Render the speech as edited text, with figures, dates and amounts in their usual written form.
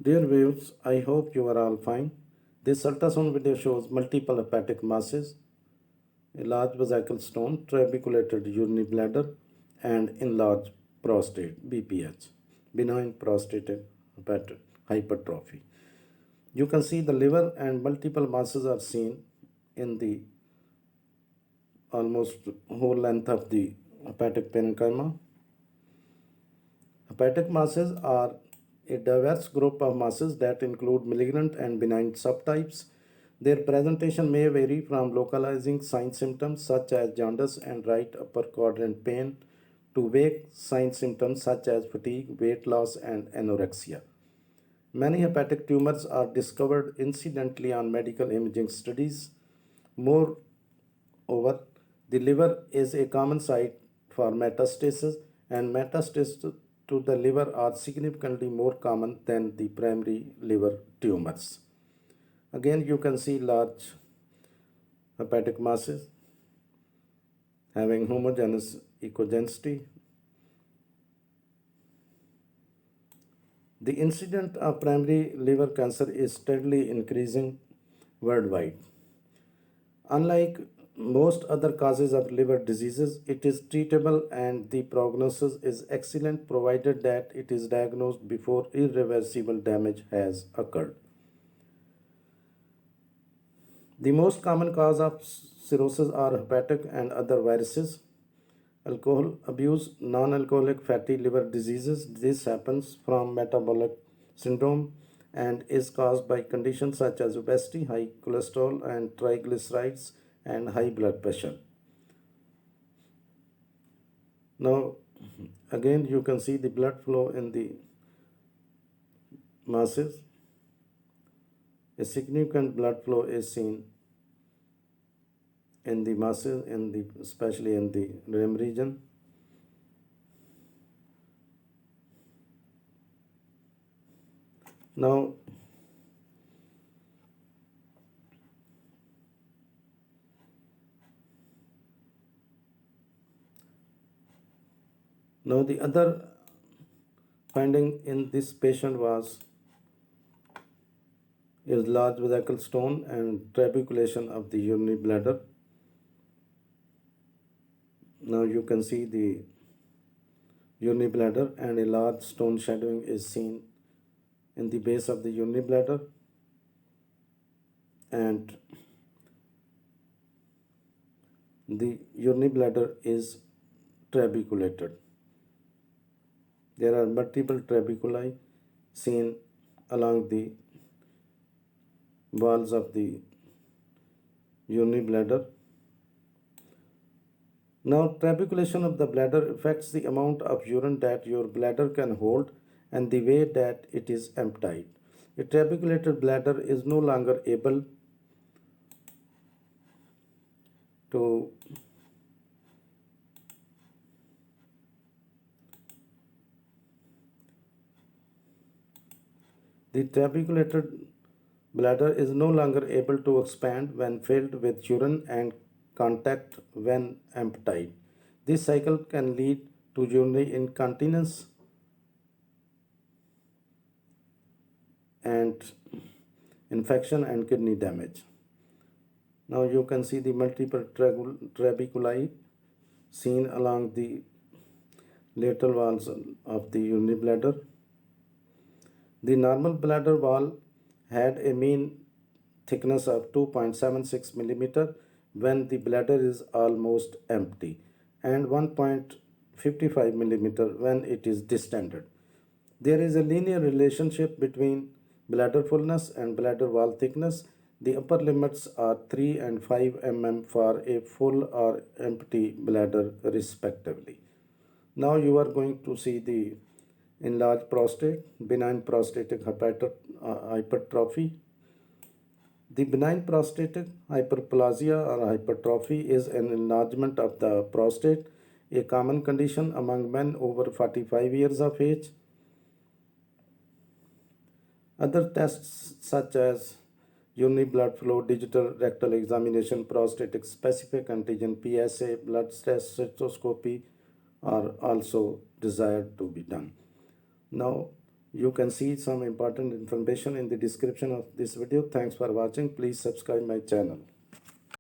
Dear viewers, I hope you are all fine. This ultrasound video shows multiple hepatic masses, a large vesicle stone, trabeculated urinary bladder, and enlarged prostate (BPH), benign prostatic hypertrophy. You can see the liver and multiple masses are seen in the almost whole length of the hepatic parenchyma. Hepatic masses are a diverse group of masses that include malignant and benign subtypes. Their presentation may vary from localizing sign symptoms such as jaundice and right upper quadrant pain to vague sign symptoms such as fatigue, weight loss, and anorexia. Many hepatic tumors are discovered incidentally on medical imaging studies. Moreover, the liver is a common site for metastasis, and metastases to the liver are significantly more common than the primary liver tumors. Again, you can see large hepatic masses having homogeneous echogenicity. The incidence of primary liver cancer is steadily increasing worldwide. Unlike most other causes of liver diseases, it is treatable and the prognosis is excellent provided that it is diagnosed before irreversible damage has occurred. The most common cause of cirrhosis are hepatic and other viruses, alcohol abuse, non-alcoholic fatty liver diseases. This happens from metabolic syndrome and is caused by conditions such as obesity, high cholesterol and triglycerides, and high blood pressure. Now, again, you can see the blood flow in the masses. A significant blood flow is seen in the masses, especially in the rim region. Now, the other finding in this patient was is large vesicle stone and trabeculation of the urinary bladder. Now you can see the urinary bladder and a large stone shadowing is seen in the base of the urinary bladder, and the urinary bladder is trabeculated. There are multiple trabeculi seen along the walls of the urinary bladder. Now, trabeculation of the bladder affects the amount of urine that your bladder can hold and the way that it is emptied. A trabeculated bladder is no longer able to The trabeculated bladder is no longer able to expand when filled with urine and contact when emptied. This cycle can lead to urinary incontinence and infection and kidney damage. Now you can see the multiple trabeculi seen along the lateral walls of the urinary bladder. The normal bladder wall had a mean thickness of 2.76 millimeter when the bladder is almost empty and 1.55 millimeter when it is distended. There is a linear relationship between bladder fullness and bladder wall thickness. The upper limits are 3 and 5 mm for a full or empty bladder respectively. Now you are going to see the enlarged prostate, benign prostatic hypertrophy. The benign prostatic hyperplasia or hypertrophy is an enlargement of the prostate, a common condition among men over 45 years of age. Other tests such as urinary blood flow, digital rectal examination, prostatic specific antigen PSA, blood test, cystoscopy are also desired to be done. Now You can see some important information in the description of this video. Thanks for watching. Please subscribe my channel.